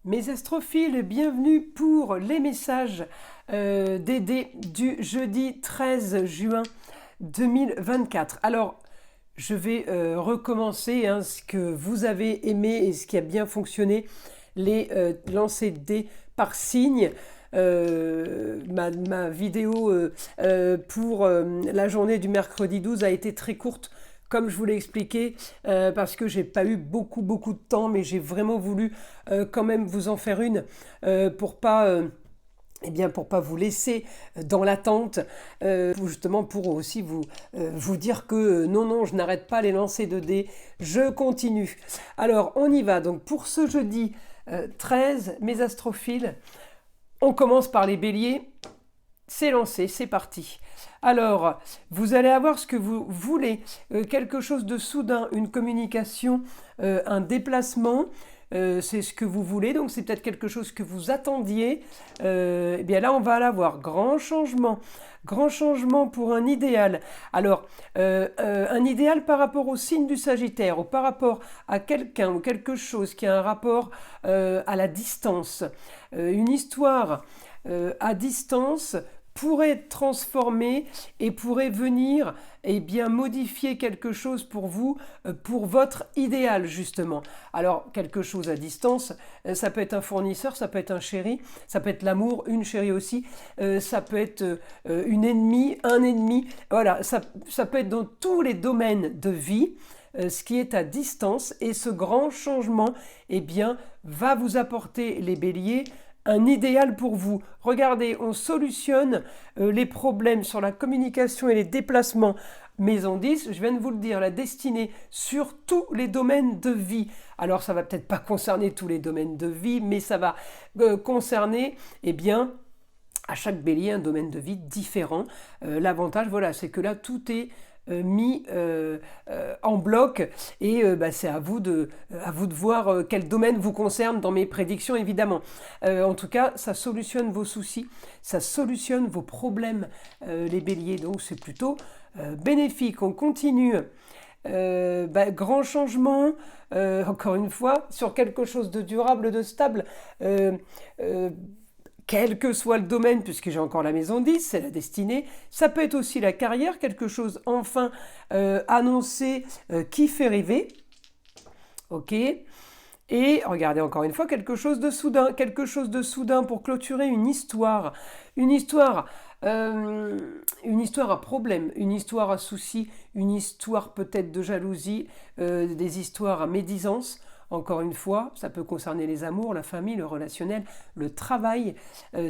Mes astrophiles, bienvenue pour les messages d'Aidé du jeudi 13 juin 2024. Alors, je vais recommencer ce que vous avez aimé et ce qui a bien fonctionné, les lancers de dés par signe. Ma vidéo pour la journée du mercredi 12 a été très courte, comme je vous l'ai expliqué, parce que j'ai pas eu beaucoup de temps, mais j'ai vraiment voulu quand même vous en faire une pour pas vous laisser dans l'attente, justement pour aussi vous dire que non, je n'arrête pas les lancers de dés, je continue. Alors on y va, donc pour ce jeudi 13, mes astrophiles, on commence par les béliers, c'est lancé, c'est parti. Alors, vous allez avoir ce que vous voulez, quelque chose de soudain, une communication, un déplacement, c'est ce que vous voulez, donc c'est peut-être quelque chose que vous attendiez. Et bien là, on va l'avoir. Grand changement pour un idéal. Alors, un idéal par rapport au signe du Sagittaire, ou par rapport à quelqu'un ou quelque chose qui a un rapport à la distance. Une histoire à distance pourrait être transformée et pourrait venir modifier quelque chose pour vous, pour votre idéal justement. Alors quelque chose à distance, ça peut être un fournisseur, ça peut être un chéri, ça peut être l'amour, une chérie aussi, ça peut être une ennemie, un ennemi, voilà, ça peut être dans tous les domaines de vie. Ce qui est à distance, et ce grand changement va vous apporter, les béliers, un idéal pour vous. Regardez, on solutionne les problèmes sur la communication et les déplacements. Maison 10, je viens de vous le dire, la destinée sur tous les domaines de vie. Alors ça va peut-être pas concerner tous les domaines de vie, mais ça va concerner, à chaque bélier, un domaine de vie différent. L'avantage, voilà, c'est que là, tout est mis en bloc et c'est à vous de voir quel domaine vous concerne dans mes prédictions évidemment. En tout cas, ça solutionne vos soucis, ça solutionne vos problèmes, les béliers, donc c'est plutôt bénéfique. On continue. Grand changement, encore une fois, sur quelque chose de durable, de stable, quel que soit le domaine, puisque j'ai encore la maison 10, c'est la destinée. Ça peut être aussi la carrière, quelque chose enfin annoncé qui fait rêver. Ok. Et regardez encore une fois, quelque chose de soudain pour clôturer une histoire. Une histoire à problème, une histoire à souci, une histoire peut-être de jalousie, des histoires à médisance. Encore une fois, ça peut concerner les amours, la famille, le relationnel, le travail,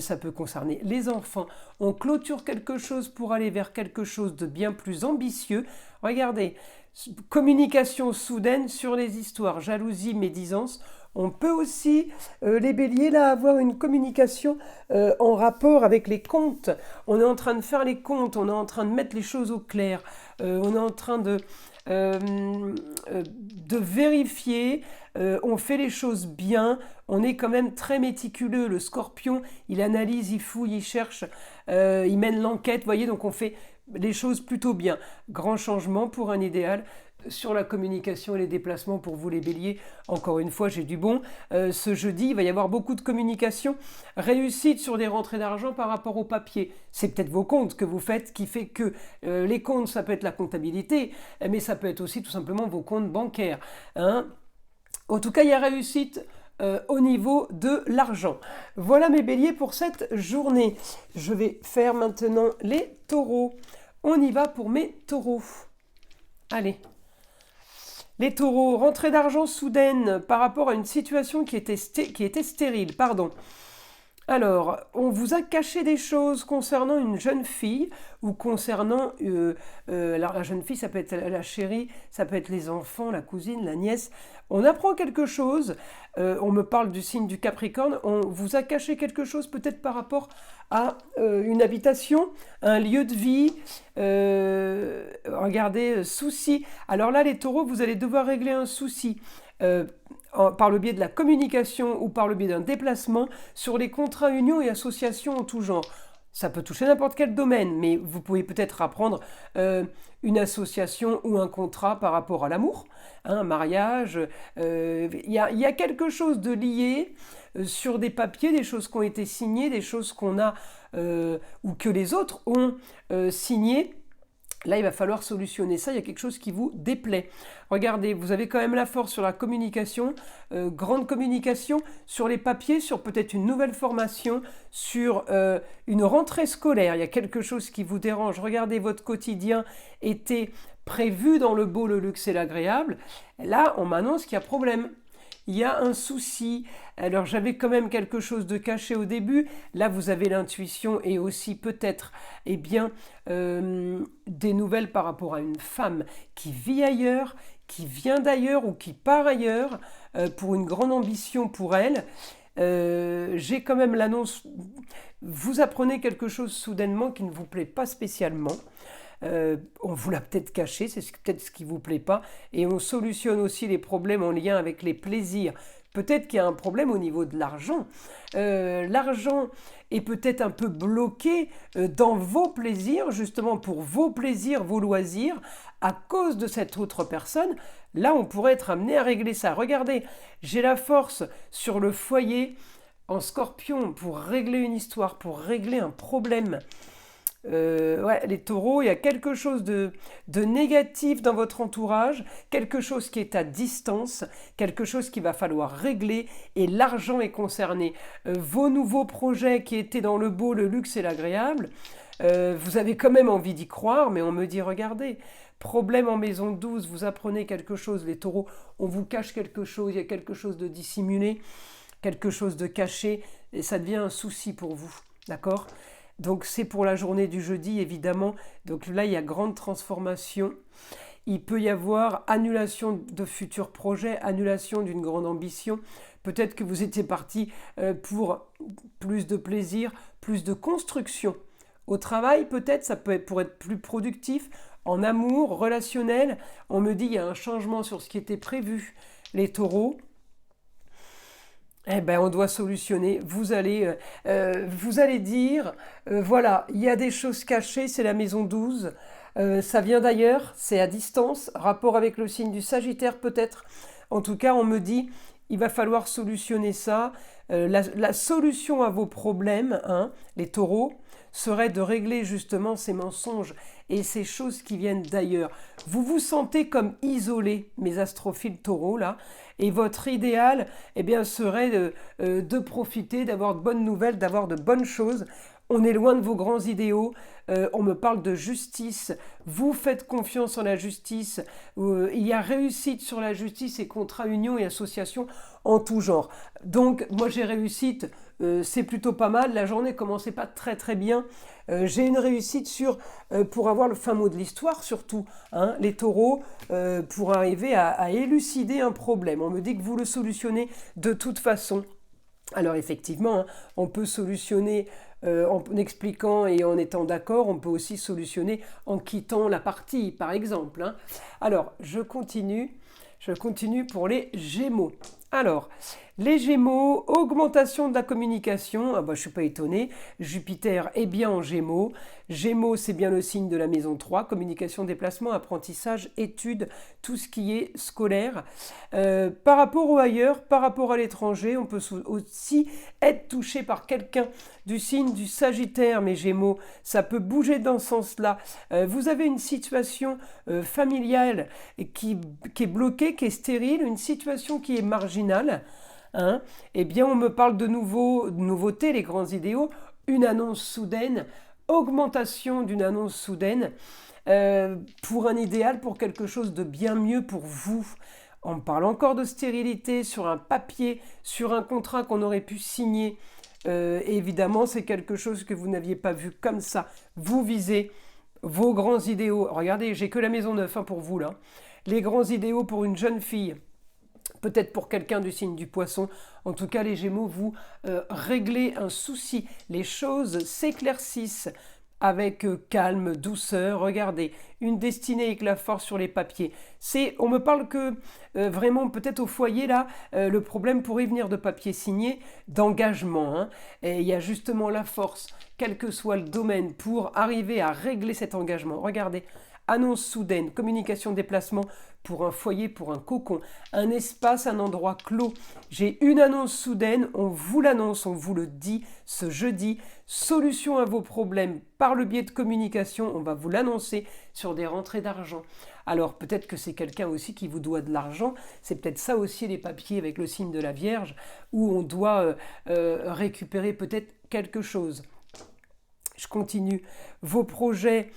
ça peut concerner les enfants. On clôture quelque chose pour aller vers quelque chose de bien plus ambitieux. Regardez, communication soudaine sur les histoires, jalousie, médisance. On peut aussi, les béliers, là, avoir une communication en rapport avec les comptes. On est en train de faire les comptes, on est en train de mettre les choses au clair, on est en train de vérifier, on fait les choses bien, on est quand même très méticuleux. Le scorpion, il analyse, il fouille, il cherche, il mène l'enquête, vous voyez, donc on fait les choses plutôt bien. Grand changement pour un idéal. Sur la communication et les déplacements pour vous les béliers, encore une fois j'ai du bon. Ce jeudi il va y avoir beaucoup de communication, réussite sur des rentrées d'argent par rapport au papier. C'est peut-être vos comptes que vous faites qui fait que les comptes, ça peut être la comptabilité, mais ça peut être aussi tout simplement vos comptes bancaires. En tout cas il y a réussite au niveau de l'argent. Voilà mes béliers pour cette journée. Je vais faire maintenant les taureaux. On y va pour mes taureaux. Allez. Les taureaux, rentrée d'argent soudaine par rapport à une situation qui était stérile. Alors, on vous a caché des choses concernant une jeune fille ou concernant... alors la jeune fille, ça peut être la chérie, ça peut être les enfants, la cousine, la nièce. On apprend quelque chose, on me parle du signe du Capricorne, on vous a caché quelque chose peut-être par rapport à une habitation, un lieu de vie, regardez, souci. Alors là, les taureaux, vous allez devoir régler un souci. Par le biais de la communication ou par le biais d'un déplacement sur les contrats, unions et associations en tout genre. Ça peut toucher n'importe quel domaine, mais vous pouvez peut-être apprendre une association ou un contrat par rapport à l'amour, hein, un mariage. Il y a quelque chose de lié sur des papiers, des choses qui ont été signées, des choses qu'on a ou que les autres ont signées. Là, il va falloir solutionner ça, il y a quelque chose qui vous déplaît. Regardez, vous avez quand même la force sur la communication, grande communication, sur les papiers, sur peut-être une nouvelle formation, sur une rentrée scolaire. Il y a quelque chose qui vous dérange. Regardez, votre quotidien était prévu dans le beau, le luxe et l'agréable. Là, on m'annonce qu'il y a problème. Il y a un souci. Alors j'avais quand même quelque chose de caché au début. Là, vous avez l'intuition et aussi peut-être des nouvelles par rapport à une femme qui vit ailleurs, qui vient d'ailleurs ou qui part ailleurs pour une grande ambition pour elle. J'ai quand même l'annonce. Vous apprenez quelque chose soudainement qui ne vous plaît pas spécialement. On vous l'a peut-être caché, c'est peut-être ce qui ne vous plaît pas, et on solutionne aussi les problèmes en lien avec les plaisirs. Peut-être qu'il y a un problème au niveau de l'argent. L'argent est peut-être un peu bloqué dans vos plaisirs, justement pour vos plaisirs, vos loisirs, à cause de cette autre personne. Là, on pourrait être amené à régler ça. Regardez, j'ai la force sur le foyer en Scorpion pour régler une histoire, pour régler un problème. Ouais, les taureaux, il y a quelque chose de négatif dans votre entourage, quelque chose qui est à distance, quelque chose qu'il va falloir régler et l'argent est concerné. Vos nouveaux projets qui étaient dans le beau, le luxe et l'agréable, vous avez quand même envie d'y croire, mais on me dit, regardez, problème en maison 12, vous apprenez quelque chose, les taureaux, on vous cache quelque chose, il y a quelque chose de dissimulé, quelque chose de caché, et ça devient un souci pour vous, d'accord ? Donc c'est pour la journée du jeudi, évidemment. Donc là, il y a grande transformation. Il peut y avoir annulation de futurs projets, annulation d'une grande ambition. Peut-être que vous étiez parti pour plus de plaisir, plus de construction. Au travail, peut-être, ça peut être pour être plus productif. En amour, relationnel, on me dit qu'il y a un changement sur ce qui était prévu. Les taureaux, eh ben, on doit solutionner. Vous allez dire, voilà, il y a des choses cachées, c'est la maison 12. Ça vient d'ailleurs, c'est à distance, rapport avec le signe du Sagittaire peut-être. En tout cas, on me dit, il va falloir solutionner ça. La solution à vos problèmes, hein, les taureaux, serait de régler justement ces mensonges et ces choses qui viennent d'ailleurs. Vous vous sentez comme isolé, mes astrophiles taureaux, là, et votre idéal eh bien, serait de profiter, d'avoir de bonnes nouvelles, d'avoir de bonnes choses. On est loin de vos grands idéaux, on me parle de justice, vous faites confiance en la justice, il y a réussite sur la justice et contrat, union et association en tout genre. Donc moi j'ai réussite, c'est plutôt pas mal, la journée commençait pas très très bien, j'ai une réussite pour avoir le fin mot de l'histoire surtout, hein, les taureaux, pour arriver à élucider un problème. On me dit que vous le solutionnez de toute façon. Alors effectivement, hein, on peut solutionner en expliquant et en étant d'accord, on peut aussi solutionner en quittant la partie, par exemple. Hein. Alors, je continue pour les Gémeaux. Alors, les Gémeaux, augmentation de la communication, je ne suis pas étonnée, Jupiter est bien en Gémeaux. Gémeaux, c'est bien le signe de la maison 3, communication, déplacement, apprentissage, études, tout ce qui est scolaire. Par rapport au ailleurs, par rapport à l'étranger, on peut aussi être touché par quelqu'un du signe du Sagittaire, mes Gémeaux, ça peut bouger dans ce sens-là. Vous avez une situation familiale qui est bloquée, qui est stérile, une situation qui est marginale. Hein, eh bien, on me parle de nouveautés, les grands idéaux, une annonce soudaine, augmentation d'une annonce soudaine pour un idéal, pour quelque chose de bien mieux pour vous. On me parle encore de stérilité sur un papier, sur un contrat qu'on aurait pu signer. Évidemment, c'est quelque chose que vous n'aviez pas vu comme ça. Vous visez vos grands idéaux. Regardez, j'ai que la maison 9 hein, pour vous là. Les grands idéaux pour une jeune fille. Peut-être pour quelqu'un du signe du Poisson. En tout cas, les Gémeaux, vous réglez un souci. Les choses s'éclaircissent. avec calme, douceur. Regardez, une destinée avec la force sur les papiers. On me parle que vraiment peut-être au foyer là, le problème pourrait venir de papier signé, d'engagement. Hein. Et il y a justement la force, quel que soit le domaine, pour arriver à régler cet engagement. Regardez, annonce soudaine, communication, déplacement pour un foyer, pour un cocon, un espace, un endroit clos. J'ai une annonce soudaine, on vous l'annonce, on vous le dit ce jeudi. Solution à vos problèmes par le biais de communication, on va vous l'annoncer sur des rentrées d'argent. Alors peut-être que c'est quelqu'un aussi qui vous doit de l'argent, c'est peut-être ça aussi les papiers avec le signe de la Vierge, où on doit récupérer peut-être quelque chose. Je continue. Vos projets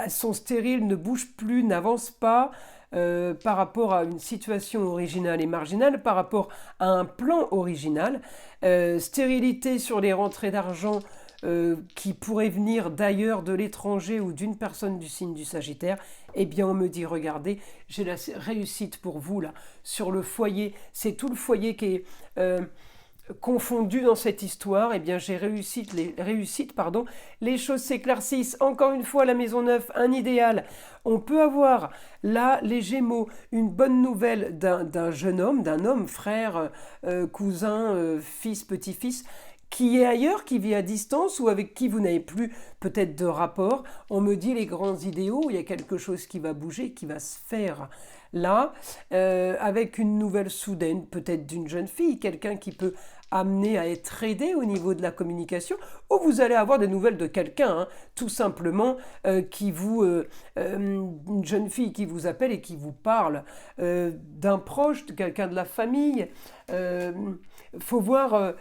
sont stériles, ne bougent plus, n'avancent pas par rapport à une situation originale et marginale, par rapport à un plan original. Stérilité sur les rentrées d'argent qui pourraient venir d'ailleurs, de l'étranger ou d'une personne du signe du Sagittaire. Eh bien, on me dit, regardez, j'ai la réussite pour vous là, sur le foyer. C'est tout le foyer qui est confondu dans cette histoire. Eh bien, j'ai réussite, les choses s'éclaircissent. Encore une fois, la maison neuve, un idéal. On peut avoir là, les Gémeaux, une bonne nouvelle d'un jeune homme, d'un homme, frère, cousin, fils, petit-fils, qui est ailleurs, qui vit à distance ou avec qui vous n'avez plus peut-être de rapport. On me dit les grands idéaux, il y a quelque chose qui va bouger, qui va se faire là, avec une nouvelle soudaine, peut-être d'une jeune fille, quelqu'un qui peut amener à être aidé au niveau de la communication, ou vous allez avoir des nouvelles de quelqu'un, hein, tout simplement, une jeune fille qui vous appelle et qui vous parle d'un proche, de quelqu'un de la famille. Faut voir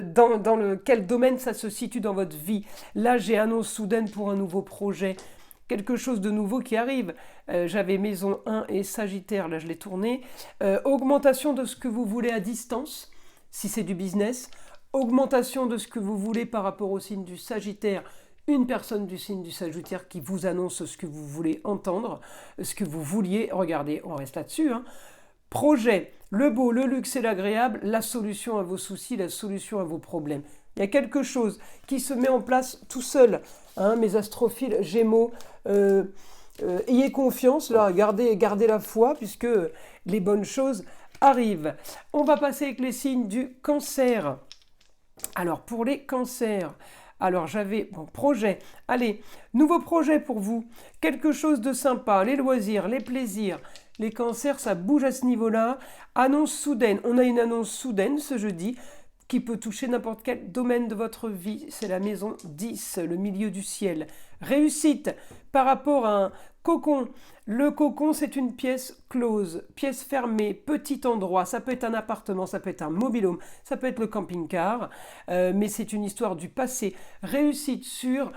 dans quel domaine ça se situe dans votre vie. Là, j'ai annonce soudaine pour un nouveau projet. Quelque chose de nouveau qui arrive. J'avais maison 1 et Sagittaire, là je l'ai tourné. Augmentation de ce que vous voulez à distance, si c'est du business. Augmentation de ce que vous voulez par rapport au signe du Sagittaire. Une personne du signe du Sagittaire qui vous annonce ce que vous voulez entendre, ce que vous vouliez. Regardez, on reste là-dessus. Hein. Projet, le beau, le luxe et l'agréable, la solution à vos soucis, la solution à vos problèmes. Il y a quelque chose qui se met en place tout seul. Hein, mes astrophiles Gémeaux, ayez confiance, là, gardez la foi, puisque les bonnes choses arrivent. On va passer avec les signes du Cancer. Alors, pour les cancers, alors j'avais, projet, allez, nouveau projet pour vous, quelque chose de sympa, les loisirs, les plaisirs. Les cancers, ça bouge à ce niveau-là. Annonce soudaine, on a une annonce soudaine ce jeudi, qui peut toucher n'importe quel domaine de votre vie. C'est la maison 10, le milieu du ciel. Réussite par rapport à un cocon. Le cocon, c'est une pièce close, pièce fermée, petit endroit. Ça peut être un appartement, ça peut être un mobil-home, ça peut être le camping-car, mais c'est une histoire du passé. Réussite sur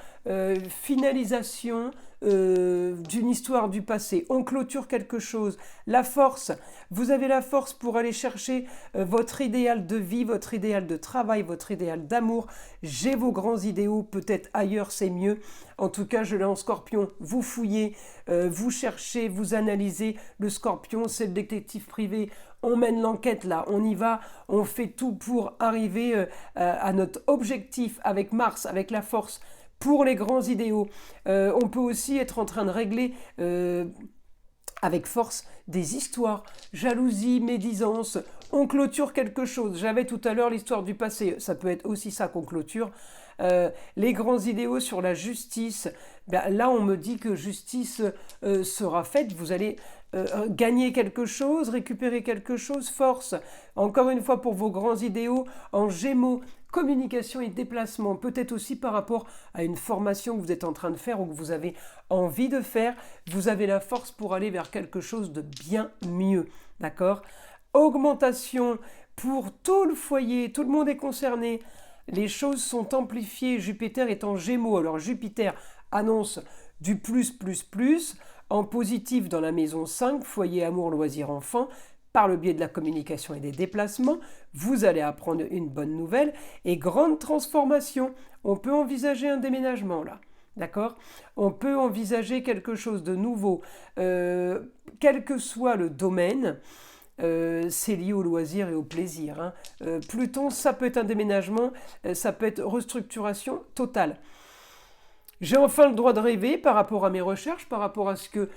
finalisation d'une histoire du passé. On clôture quelque chose. La force, vous avez la force pour aller chercher votre idéal de vie, votre idéal de travail, votre idéal d'amour. J'ai vos grands idéaux, peut-être ailleurs c'est mieux. En tout cas, je l'ai en Scorpion. Vous fouillez, vous cherchez, vous analysez. Le Scorpion, c'est le détective privé. On mène l'enquête là, on y va, on fait tout pour arriver à notre objectif avec Mars, avec la force. Pour les grands idéaux, on peut aussi être en train de régler avec force des histoires, jalousie, médisance. On clôture quelque chose. J'avais tout à l'heure l'histoire du passé. Ça peut être aussi ça qu'on clôture. Les grands idéaux sur la justice. Ben, là, on me dit que justice sera faite. Vous allez gagner quelque chose, récupérer quelque chose. Force. Encore une fois, pour vos grands idéaux, en Gémeaux, communication et déplacement, peut-être aussi par rapport à une formation que vous êtes en train de faire ou que vous avez envie de faire, vous avez la force pour aller vers quelque chose de bien mieux, d'accord ? Augmentation pour tout le foyer, tout le monde est concerné, les choses sont amplifiées, Jupiter est en Gémeaux, alors Jupiter annonce du plus, en positif dans la maison 5, foyer, amour, loisirs, enfants, par le biais de la communication et des déplacements, vous allez apprendre une bonne nouvelle et grande transformation. On peut envisager un déménagement là, d'accord ? On peut envisager quelque chose de nouveau, quel que soit le domaine. c'est lié au loisir et au plaisir, hein. Pluton, ça peut être un déménagement, ça peut être restructuration totale. J'ai enfin le droit de rêver par rapport à mes recherches, par rapport à ce que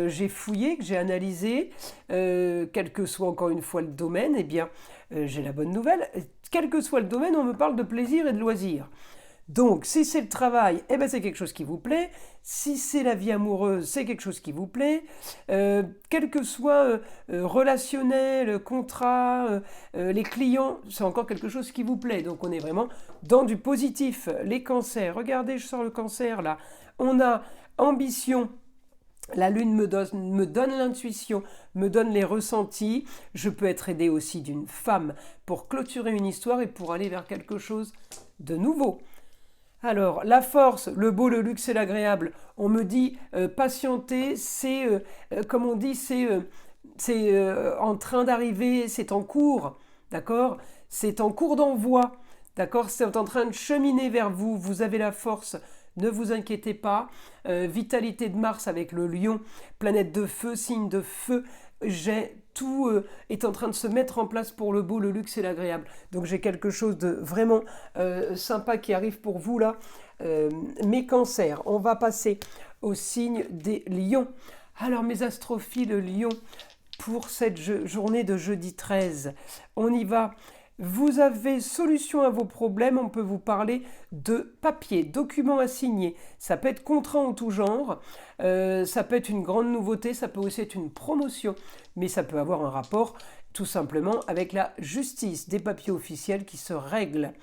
j'ai fouillé, que j'ai analysé, quel que soit encore une fois le domaine, eh bien, j'ai la bonne nouvelle. Quel que soit le domaine, on me parle de plaisir et de loisir. Donc, si c'est le travail, eh ben, c'est quelque chose qui vous plaît. Si c'est la vie amoureuse, c'est quelque chose qui vous plaît. Quel que soit relationnel, contrat, les clients, c'est encore quelque chose qui vous plaît. Donc, on est vraiment dans du positif. Les cancers, regardez, je sors le cancer là. On a ambition. La lune me donne l'intuition, me donne les ressentis. Je peux être aidé aussi d'une femme pour clôturer une histoire et pour aller vers quelque chose de nouveau. Alors, la force, le beau, le luxe et l'agréable. On me dit patienter, c'est, comme on dit, c'est en train d'arriver, c'est en cours, d'accord? C'est en cours d'envoi, d'accord? C'est en train de cheminer vers vous. Vous avez la force, ne vous inquiétez pas. Vitalité de Mars avec le lion, planète de feu, signe de feu. Tout est en train de se mettre en place pour le beau, le luxe et l'agréable. Donc j'ai quelque chose de vraiment sympa qui arrive pour vous là. Mes cancers, on va passer au signe des lions. Alors mes astrophiles lions, pour cette journée de jeudi 13, on y va. Vous avez solution à vos problèmes, on peut vous parler de papier, documents à signer. Ça peut être contrat en tout genre, ça peut être une grande nouveauté, ça peut aussi être une promotion, mais ça peut avoir un rapport tout simplement avec la justice, des papiers officiels qui se règlent.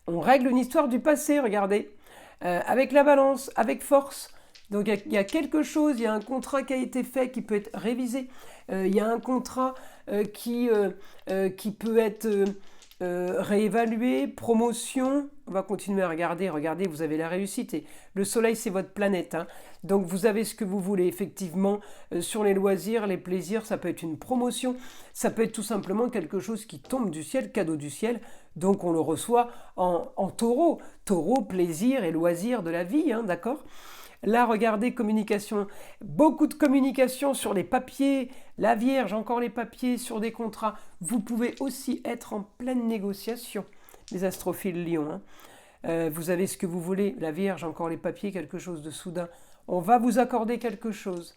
On règle une histoire du passé, regardez, avec la balance, avec force. Donc il y a quelque chose, il y a un contrat qui a été fait qui peut être révisé. Il y a un contrat qui peut être réévalué, promotion. On va continuer à regarder. Regardez, vous avez la réussite. Et le soleil, c'est votre planète, hein. Donc vous avez ce que vous voulez. Effectivement, sur les loisirs, les plaisirs, ça peut être une promotion. Ça peut être tout simplement quelque chose qui tombe du ciel, cadeau du ciel. Donc on le reçoit en taureau. Taureau, plaisir et loisir de la vie, hein, d'accord ? Là, regardez, communication. Beaucoup de communication sur les papiers. La Vierge, encore les papiers sur des contrats. Vous pouvez aussi être en pleine négociation, les astrophiles lions, hein. Vous avez ce que vous voulez. La Vierge, encore les papiers, quelque chose de soudain. On va vous accorder quelque chose.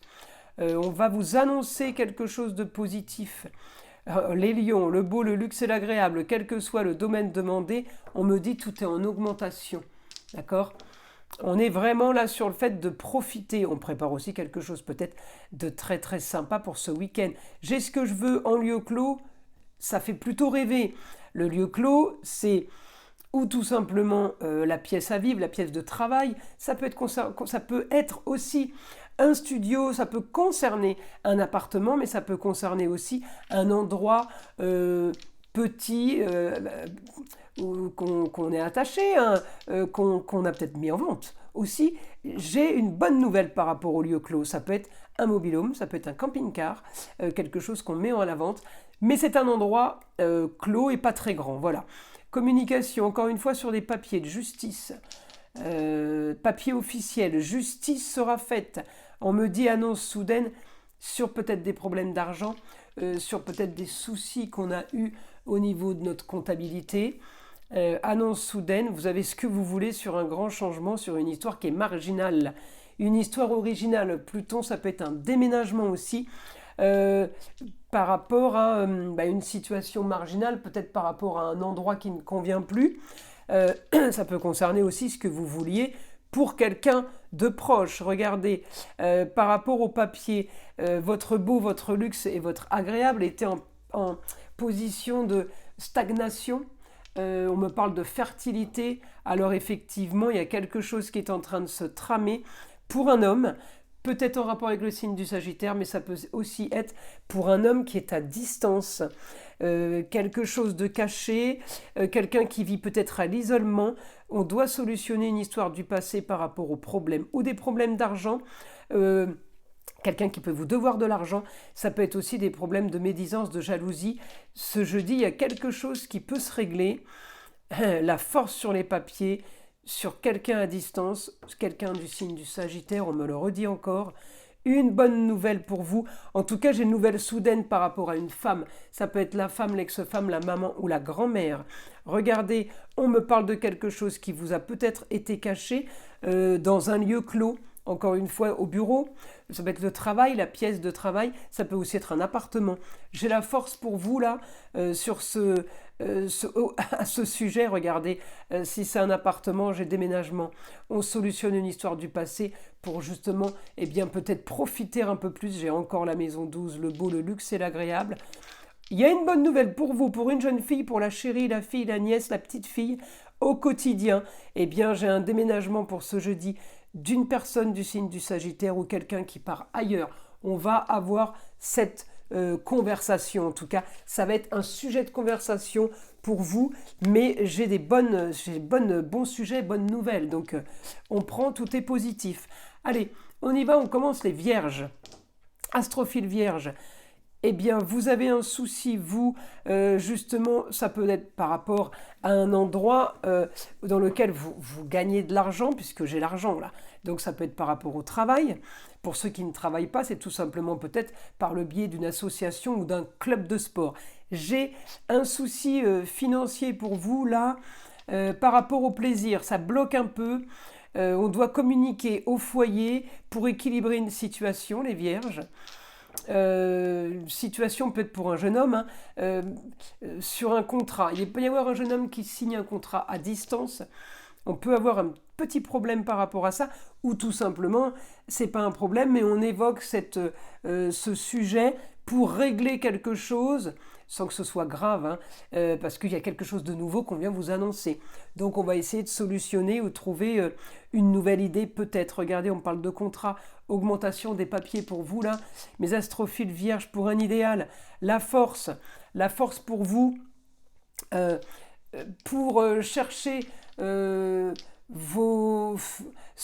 On va vous annoncer quelque chose de positif. Les lions, le beau, le luxe et l'agréable, quel que soit le domaine demandé, on me dit tout est en augmentation. D'accord ? On est vraiment là sur le fait de profiter. On prépare aussi quelque chose peut-être de très très sympa pour ce week-end. J'ai ce que je veux en lieu clos, ça fait plutôt rêver. Le lieu clos, c'est ou tout simplement la pièce à vivre, la pièce de travail. Ça peut être aussi un studio, ça peut concerner un appartement, mais ça peut concerner aussi un endroit petit qu'on est attaché, hein, qu'on a peut-être mis en vente. Aussi, j'ai une bonne nouvelle par rapport au lieu clos. Ça peut être un mobil-home, ça peut être un camping-car, quelque chose qu'on met à la vente, mais c'est un endroit clos et pas très grand. Voilà. Communication, encore une fois, sur des papiers de justice. Papier officiel, justice sera faite. On me dit annonce soudaine sur peut-être des problèmes d'argent, sur peut-être des soucis qu'on a eus au niveau de notre comptabilité. Annonce soudaine, vous avez ce que vous voulez sur un grand changement, sur une histoire qui est marginale. Une histoire originale, Pluton, ça peut être un déménagement aussi, par rapport à une situation marginale, peut-être par rapport à un endroit qui ne convient plus. Ça peut concerner aussi ce que vous vouliez pour quelqu'un de proche. Regardez, par rapport au papier, votre beau, votre luxe et votre agréable étaient en position de stagnation. On me parle de fertilité. Alors effectivement, il y a quelque chose qui est en train de se tramer pour un homme, peut-être en rapport avec le signe du Sagittaire, mais ça peut aussi être pour un homme qui est à distance. Quelque chose de caché, quelqu'un qui vit peut-être à l'isolement. On doit solutionner une histoire du passé par rapport aux problèmes ou des problèmes d'argent. Quelqu'un qui peut vous devoir de l'argent, ça peut être aussi des problèmes de médisance, de jalousie. Ce jeudi, il y a quelque chose qui peut se régler. La force sur les papiers, sur quelqu'un à distance, quelqu'un du signe du Sagittaire, on me le redit encore. une bonne nouvelle pour vous. En tout cas, j'ai une nouvelle soudaine par rapport à une femme. Ça peut être la femme, l'ex-femme, la maman ou la grand-mère. Regardez, on me parle de quelque chose qui vous a peut-être été caché dans un lieu clos. Encore une fois, au bureau, ça peut être le travail, la pièce de travail, ça peut aussi être un appartement. J'ai la force pour vous là, sur à ce sujet, regardez, si c'est un appartement, j'ai déménagement. On solutionne une histoire du passé pour justement, eh bien peut-être profiter un peu plus. J'ai encore la maison 12, le beau, le luxe et l'agréable. Il y a une bonne nouvelle pour vous, pour une jeune fille, pour la chérie, la fille, la nièce, la petite fille. Au quotidien, eh bien j'ai un déménagement pour ce jeudi d'une personne du signe du Sagittaire ou quelqu'un qui part ailleurs. On va avoir cette conversation, en tout cas, ça va être un sujet de conversation pour vous, mais j'ai bons sujets, bonnes nouvelles, donc on prend, tout est positif. Allez, on y va, on commence les vierges. Astrophile vierge. Eh bien, vous avez un souci, vous, justement, ça peut être par rapport à un endroit dans lequel vous gagnez de l'argent, puisque j'ai l'argent là. Donc, ça peut être par rapport au travail. Pour ceux qui ne travaillent pas, c'est tout simplement peut-être par le biais d'une association ou d'un club de sport. J'ai un souci financier pour vous là, par rapport au plaisir. Ça bloque un peu. On doit communiquer au foyer pour équilibrer une situation, les vierges. Situation peut-être pour un jeune homme, hein, sur un contrat. Il peut y avoir un jeune homme qui signe un contrat à distance. On peut avoir un petit problème par rapport à ça, ou tout simplement, c'est pas un problème, mais on évoque ce sujet pour régler quelque chose, sans que ce soit grave, hein, parce qu'il y a quelque chose de nouveau qu'on vient vous annoncer. Donc on va essayer de solutionner ou trouver une nouvelle idée peut-être. Regardez, on parle de contrat, augmentation des papiers pour vous là, mes astrophiles vierges pour un idéal, la force pour vous, pour chercher ce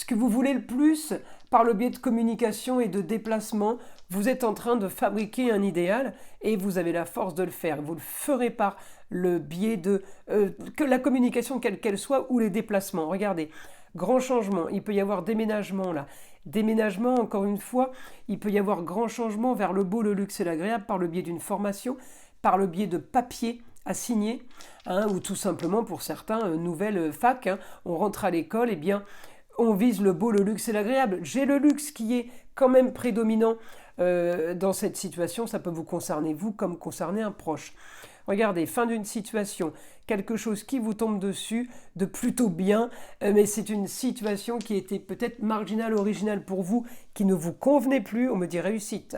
que vous voulez le plus par le biais de communication et de déplacement. Vous êtes en train de fabriquer un idéal et vous avez la force de le faire. Vous le ferez par le biais de que la communication, quelle qu'elle soit, ou les déplacements. Regardez, grand changement, il peut y avoir déménagement là. Déménagement, encore une fois, il peut y avoir grand changement vers le beau, le luxe et l'agréable par le biais d'une formation, par le biais de papiers à signer, hein, ou tout simplement pour certains, nouvelle fac, hein, on rentre à l'école, eh bien on vise le beau, le luxe et l'agréable. J'ai le luxe qui est quand même prédominant dans cette situation, ça peut vous concerner vous comme concerner un proche. Regardez, fin d'une situation, quelque chose qui vous tombe dessus, de plutôt bien, mais c'est une situation qui était peut-être marginale, originale pour vous, qui ne vous convenait plus, on me dit réussite.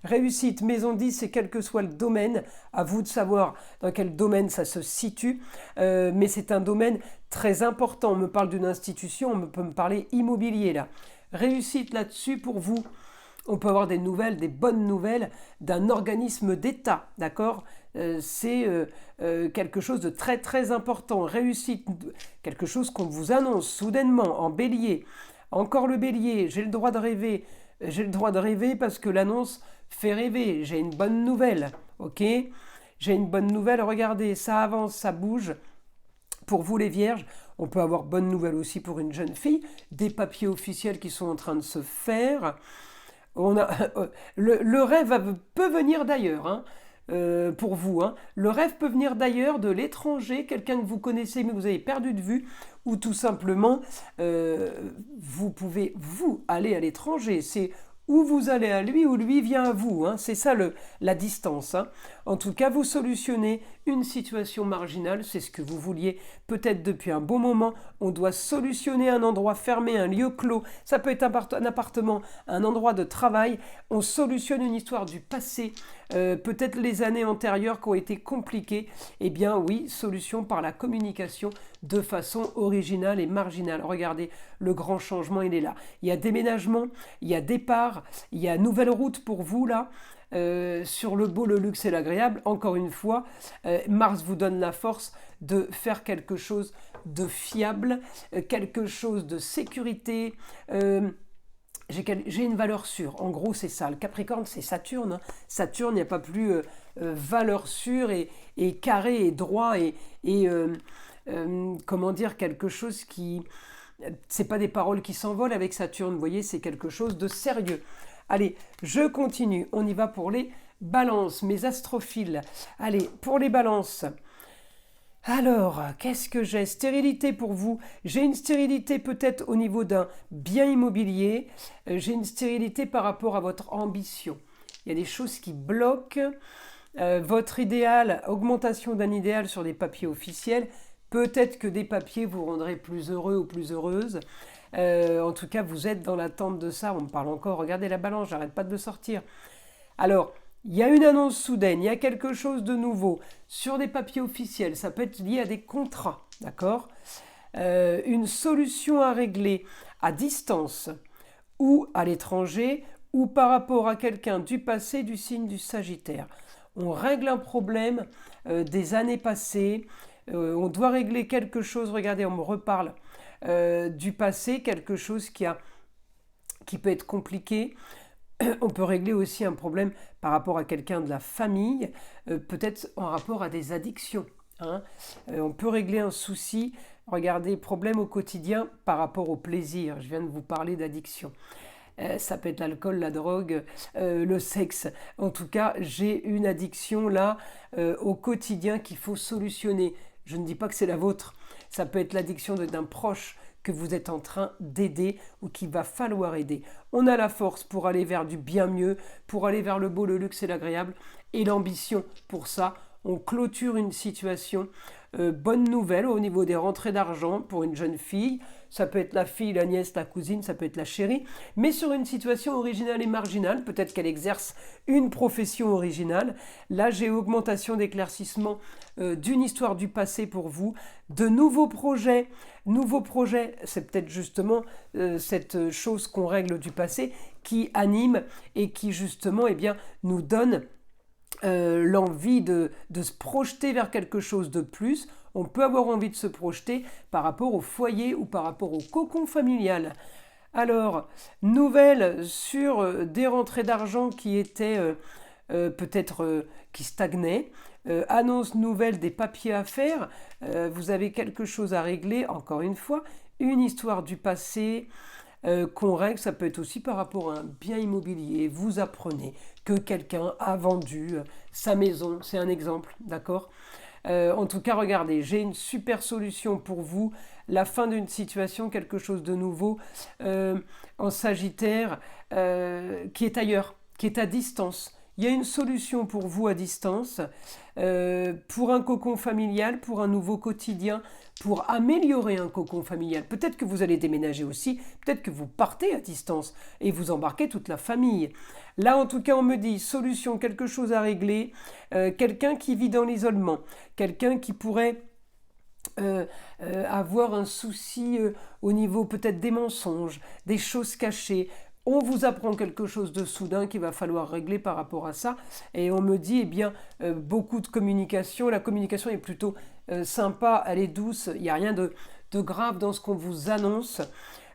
Réussite, maison 10, c'est quel que soit le domaine, à vous de savoir dans quel domaine ça se situe, mais c'est un domaine très important. On me parle d'une institution, on peut me parler immobilier là. Réussite là-dessus pour vous. On peut avoir des nouvelles, des bonnes nouvelles d'un organisme d'État, d'accord ? C'est quelque chose de très très important. Réussite, quelque chose qu'on vous annonce soudainement en bélier. Encore le bélier, j'ai le droit de rêver. J'ai le droit de rêver parce que l'annonce fait rêver. J'ai une bonne nouvelle, ok ? J'ai une bonne nouvelle, regardez, ça avance, ça bouge. Pour vous les vierges, on peut avoir bonne nouvelle aussi pour une jeune fille. Des papiers officiels qui sont en train de se faire. Le rêve peut venir d'ailleurs, hein, pour vous. Hein. Le rêve peut venir d'ailleurs de l'étranger, quelqu'un que vous connaissez mais que vous avez perdu de vue, ou tout simplement, vous pouvez, vous, aller à l'étranger. C'est où vous allez à lui ou lui vient à vous. Hein. C'est ça la distance. Hein. En tout cas, vous solutionnez une situation marginale, c'est ce que vous vouliez peut-être depuis un bon moment. On doit solutionner un endroit fermé, un lieu clos. Ça peut être un appartement, un endroit de travail. On solutionne une histoire du passé, peut-être les années antérieures qui ont été compliquées. Eh bien oui, solution par la communication de façon originale et marginale. Regardez, le grand changement, il est là. Il y a déménagement, il y a départ, il y a nouvelle route pour vous là. Sur le beau, le luxe et l'agréable, encore une fois, Mars vous donne la force de faire quelque chose de fiable, quelque chose de sécurité. J'ai une valeur sûre, en gros c'est ça. Le Capricorne c'est Saturne, hein. Saturne, il n'y a pas plus valeur sûre et carré et droit et comment dire, quelque chose qui... C'est pas des paroles qui s'envolent avec Saturne, vous voyez, c'est quelque chose de sérieux. Allez, je continue. On y va pour les balances, mes astrophiles. Allez, pour les balances. Alors, qu'est-ce que j'ai? Stérilité pour vous. J'ai une stérilité peut-être au niveau d'un bien immobilier. J'ai une stérilité par rapport à votre ambition. Il y a des choses qui bloquent. Votre idéal, augmentation d'un idéal sur des papiers officiels. Peut-être que des papiers vous rendraient plus heureux ou plus heureuse. En tout cas, vous êtes dans l'attente de ça. On me parle encore. Regardez la balance, j'arrête pas de le sortir. Alors, il y a une annonce soudaine, il y a quelque chose de nouveau sur des papiers officiels, ça peut être lié à des contrats, d'accord? Une solution à régler à distance ou à l'étranger ou par rapport à quelqu'un du passé du signe du Sagittaire. On règle un problème des années passées, on doit régler quelque chose, regardez, on me reparle du passé, quelque chose qui peut être compliqué. On peut régler aussi un problème par rapport à quelqu'un de la famille, peut-être en rapport à des addictions. Hein. On peut régler un souci, regardez, problème au quotidien par rapport au plaisir. Je viens de vous parler d'addiction. Ça peut être l'alcool, la drogue, le sexe. En tout cas, j'ai une addiction là au quotidien qu'il faut solutionner. Je ne dis pas que c'est la vôtre. Ça peut être l'addiction d'un proche que vous êtes en train d'aider ou qu'il va falloir aider. On a la force pour aller vers du bien mieux, pour aller vers le beau, le luxe et l'agréable, et l'ambition pour ça. On clôture une situation. Bonne nouvelle au niveau des rentrées d'argent pour une jeune fille. Ça peut être la fille, la nièce, la cousine, ça peut être la chérie, mais sur une situation originale et marginale. Peut-être qu'elle exerce une profession originale. Là, j'ai augmentation d'éclaircissement d'une histoire du passé pour vous. De nouveaux projets, c'est peut-être justement cette chose qu'on règle du passé qui anime et qui justement nous donne l'envie de se projeter vers quelque chose de plus. On peut avoir envie de se projeter par rapport au foyer ou par rapport au cocon familial. Alors, nouvelle sur des rentrées d'argent qui étaient peut-être qui stagnaient. Annonce nouvelle des papiers à faire. Vous avez quelque chose à régler, encore une fois. Une histoire du passé qu'on règle, ça peut être aussi par rapport à un bien immobilier. Vous apprenez que quelqu'un a vendu sa maison, c'est un exemple, d'accord? En tout cas, regardez, j'ai une super solution pour vous. La fin d'une situation, quelque chose de nouveau en Sagittaire qui est ailleurs, qui est à distance. Il y a une solution pour vous à distance, pour un cocon familial, pour un nouveau quotidien, pour améliorer un cocon familial. Peut-être que vous allez déménager aussi, peut-être que vous partez à distance et vous embarquez toute la famille. Là, en tout cas, on me dit solution, quelque chose à régler, quelqu'un qui vit dans l'isolement, quelqu'un qui pourrait avoir un souci au niveau peut-être des mensonges, des choses cachées. On vous apprend quelque chose de soudain qu'il va falloir régler par rapport à ça. Et on me dit, beaucoup de communication. La communication est plutôt sympa, elle est douce. Il n'y a rien de grave dans ce qu'on vous annonce.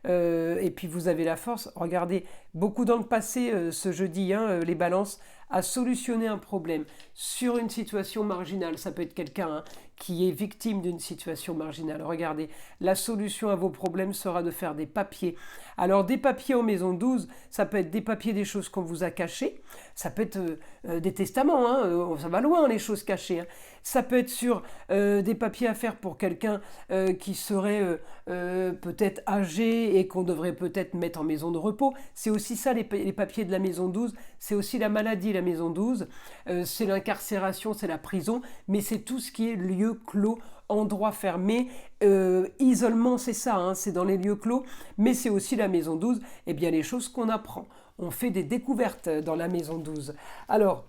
Et puis vous avez la force. Regardez, beaucoup dans le passé, ce jeudi, les balances, à solutionner un problème sur une situation marginale. Ça peut être quelqu'un qui est victime d'une situation marginale. Regardez, la solution à vos problèmes sera de faire des papiers. Alors des papiers en maison 12, ça peut être des papiers des choses qu'on vous a cachées. Ça peut être des testaments, ça va loin les choses cachées. Ça peut être sur des papiers à faire pour quelqu'un qui serait peut-être âgé et qu'on devrait peut-être mettre en maison de repos. C'est aussi ça les papiers de la maison 12, c'est aussi la maladie la maison 12, c'est l'incarcération, c'est la prison, mais c'est tout ce qui est lieu clos, endroit fermé, isolement c'est ça, c'est dans les lieux clos, mais c'est aussi la maison 12, et bien les choses qu'on apprend. On fait des découvertes dans la maison 12. Alors,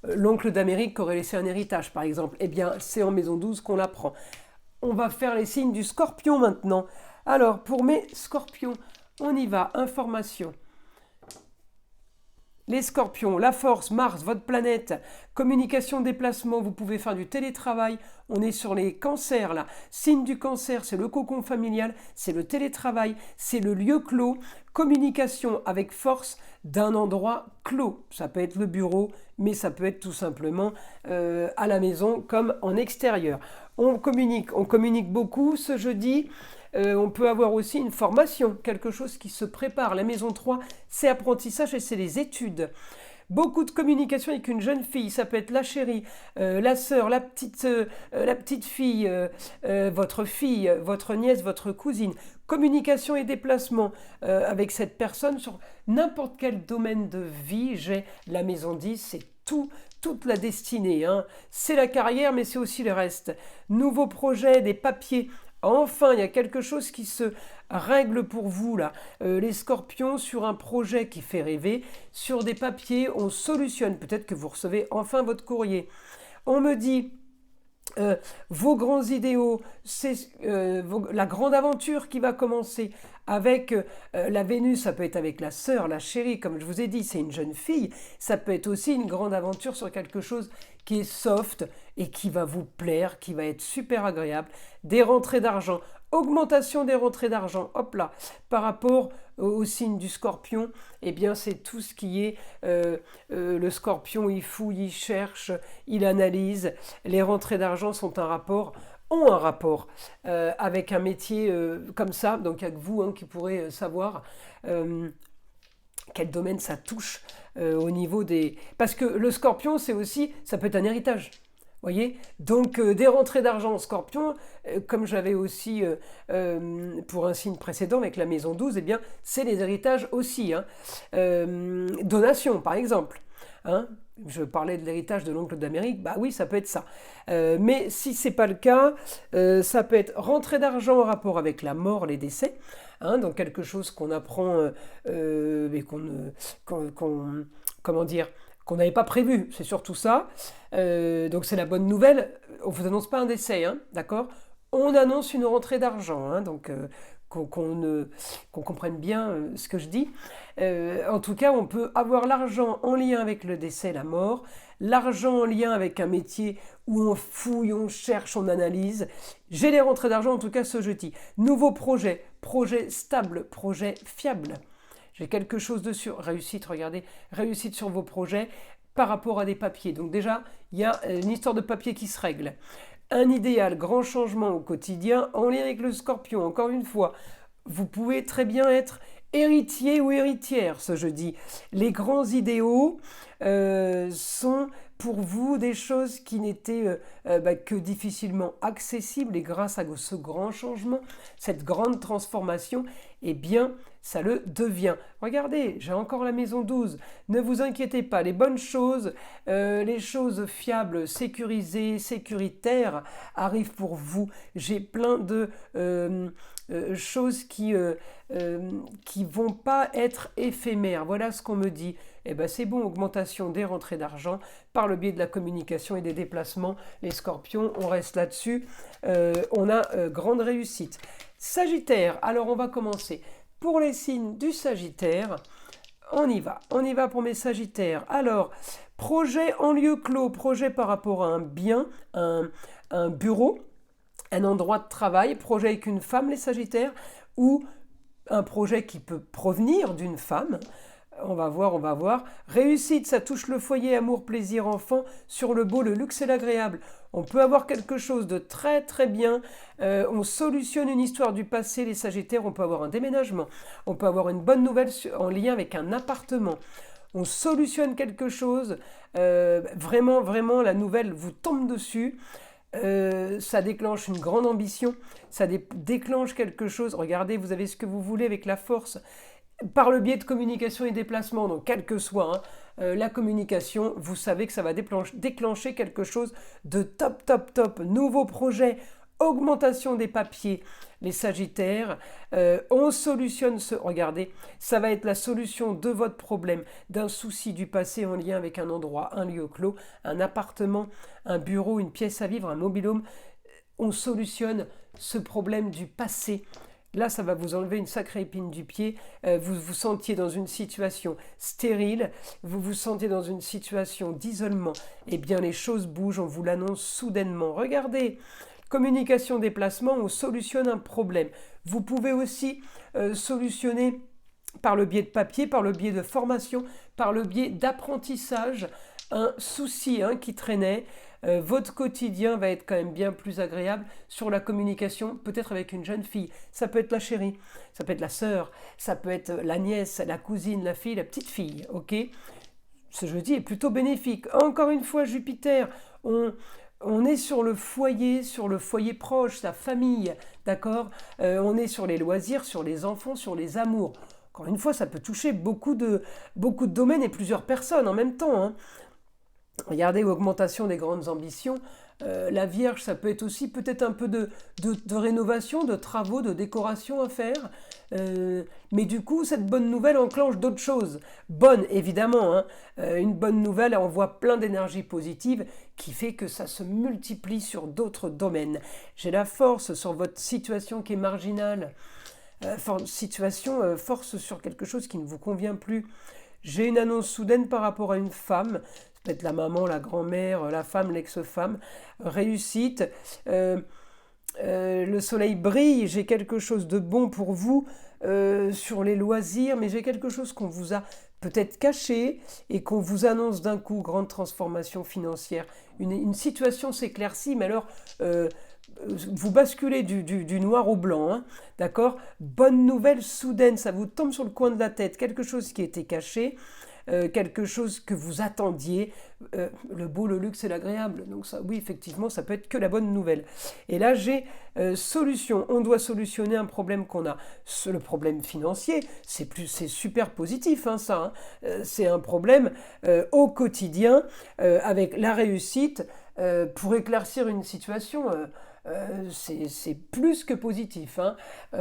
l'oncle d'Amérique qui aurait laissé un héritage par exemple, eh bien c'est en maison 12 qu'on l'apprend. On va faire les signes du scorpion maintenant. Alors pour mes scorpions, on y va, information. Les scorpions, la force, Mars, votre planète, communication, déplacement, vous pouvez faire du télétravail. On est sur les cancers là. Signe du cancer, c'est le cocon familial, c'est le télétravail, c'est le lieu clos. Communication avec force d'un endroit clos. Ça peut être le bureau, mais ça peut être tout simplement à la maison comme en extérieur. On communique beaucoup ce jeudi. On peut avoir aussi une formation, quelque chose qui se prépare. La maison 3, c'est apprentissage et c'est les études. Beaucoup de communication avec une jeune fille, ça peut être la chérie, la sœur, la petite fille, votre nièce, votre cousine. Communication et déplacement avec cette personne sur n'importe quel domaine de vie. J'ai la maison 10, c'est toute la destinée. Hein. C'est la carrière, mais c'est aussi le reste. Nouveaux projets, des papiers. Enfin, il y a quelque chose qui se règle pour vous là. Les scorpions, sur un projet qui fait rêver, sur des papiers, on solutionne. Peut-être que vous recevez enfin votre courrier. On me dit, vos grands idéaux, c'est la grande aventure qui va commencer avec la Vénus, ça peut être avec la sœur, la chérie, comme je vous ai dit, c'est une jeune fille, ça peut être aussi une grande aventure sur quelque chose qui est soft et qui va vous plaire, qui va être super agréable, des rentrées d'argent, augmentation des rentrées d'argent, hop là, par rapport au signe du scorpion, eh bien c'est tout ce qui est, le scorpion, il fouille, il cherche, il analyse, les rentrées d'argent ont un rapport avec un métier comme ça, donc avec vous hein, qui pourrez savoir quel domaine ça touche au niveau des... Parce que le scorpion, c'est aussi, ça peut être un héritage. Voyez, donc des rentrées d'argent en scorpion, comme j'avais aussi pour un signe précédent avec la maison 12, eh bien, c'est les héritages aussi. Hein. Donation, par exemple. Hein. Je parlais de l'héritage de l'oncle d'Amérique, bah oui, ça peut être ça. Mais si c'est pas le cas, ça peut être rentrée d'argent en rapport avec la mort, les décès. Hein, donc quelque chose qu'on apprend, mais comment dire, qu'on n'avait pas prévu, c'est surtout ça. Donc c'est la bonne nouvelle. On ne vous annonce pas un décès, hein, d'accord? On annonce une rentrée d'argent, hein, donc qu'on comprenne bien ce que je dis. En tout cas, on peut avoir l'argent en lien avec le décès, la mort, l'argent en lien avec un métier où on fouille, on cherche, on analyse. J'ai les rentrées d'argent, en tout cas ce jeudi. Nouveau projet, projet stable, projet fiable. J'ai quelque chose dessus, réussite, regardez, réussite sur vos projets par rapport à des papiers. Donc déjà, il y a une histoire de papier qui se règle. Un idéal, grand changement au quotidien en lien avec le scorpion. Encore une fois, vous pouvez très bien être héritier ou héritière ce jeudi. Les grands idéaux sont pour vous des choses qui n'étaient que difficilement accessibles et grâce à ce grand changement, cette grande transformation, eh bien, ça le devient. Regardez, j'ai encore la maison 12. Ne vous inquiétez pas, les bonnes choses, les choses fiables, sécurisées, sécuritaires arrivent pour vous. J'ai plein de choses qui vont pas être éphémères. Voilà ce qu'on me dit. Eh ben c'est bon, augmentation des rentrées d'argent par le biais de la communication et des déplacements. Les scorpions, on reste là-dessus. On a grande réussite. Sagittaire, alors on va commencer. Pour les signes du Sagittaire, on y va pour mes Sagittaires. Alors, projet en lieu clos, projet par rapport à un bien, un bureau, un endroit de travail, projet avec une femme, les Sagittaires, ou un projet qui peut provenir d'une femme. On va voir. Réussite, ça touche le foyer, amour, plaisir, enfant, sur le beau, le luxe et l'agréable. On peut avoir quelque chose de très très bien. On solutionne une histoire du passé, les Sagittaires. On peut avoir un déménagement. On peut avoir une bonne nouvelle en lien avec un appartement. On solutionne quelque chose. Vraiment, la nouvelle vous tombe dessus. Ça déclenche une grande ambition. Ça déclenche quelque chose. Regardez, vous avez ce que vous voulez avec la force. Par le biais de communication et déplacement, donc quel que soit la communication, vous savez que ça va déclencher quelque chose de top. Nouveau projet, augmentation des papiers, les Sagittaires, on solutionne regardez, ça va être la solution de votre problème, d'un souci du passé en lien avec un endroit, un lieu clos, un appartement, un bureau, une pièce à vivre, un mobil-home. On solutionne ce problème du passé. Là, ça va vous enlever une sacrée épine du pied. Vous vous sentiez dans une situation stérile, vous vous sentiez dans une situation d'isolement. Eh bien, les choses bougent, on vous l'annonce soudainement. Regardez, communication, déplacement, on solutionne un problème. Vous pouvez aussi solutionner par le biais de papier, par le biais de formation, par le biais d'apprentissage, un souci hein, qui traînait. Votre quotidien va être quand même bien plus agréable sur la communication, peut-être avec une jeune fille. Ça peut être la chérie, ça peut être la sœur, ça peut être la nièce, la cousine, la fille, la petite fille, ok? Ce jeudi est plutôt bénéfique. Encore une fois, Jupiter, on est sur le foyer proche, sa famille, d'accord. On est sur les loisirs, sur les enfants, sur les amours. Encore une fois, ça peut toucher beaucoup de domaines et plusieurs personnes en même temps, hein. Regardez l'augmentation des grandes ambitions. La Vierge, ça peut être aussi peut-être un peu de rénovation, de travaux, de décoration à faire. Mais du coup, cette bonne nouvelle enclenche d'autres choses. Bonne, évidemment. Hein. Une bonne nouvelle envoie plein d'énergie positive qui fait que ça se multiplie sur d'autres domaines. J'ai la force sur votre situation qui est marginale. Force sur quelque chose qui ne vous convient plus. J'ai une annonce soudaine par rapport à une femme. Peut-être la maman, la grand-mère, la femme, l'ex-femme, réussite, le soleil brille, j'ai quelque chose de bon pour vous sur les loisirs, mais j'ai quelque chose qu'on vous a peut-être caché et qu'on vous annonce d'un coup, grande transformation financière. Une situation s'éclaircit, mais alors vous basculez du noir au blanc, hein, d'accord? Bonne nouvelle soudaine, ça vous tombe sur le coin de la tête, quelque chose qui était caché. Quelque chose que vous attendiez, le beau, le luxe et l'agréable. Donc ça, oui, effectivement, ça peut être que la bonne nouvelle. Et là, j'ai solution. On doit solutionner un problème qu'on a. Le problème financier, c'est super positif, hein, ça. Hein. C'est un problème au quotidien avec la réussite pour éclaircir une situation. C'est plus que positif. Hein.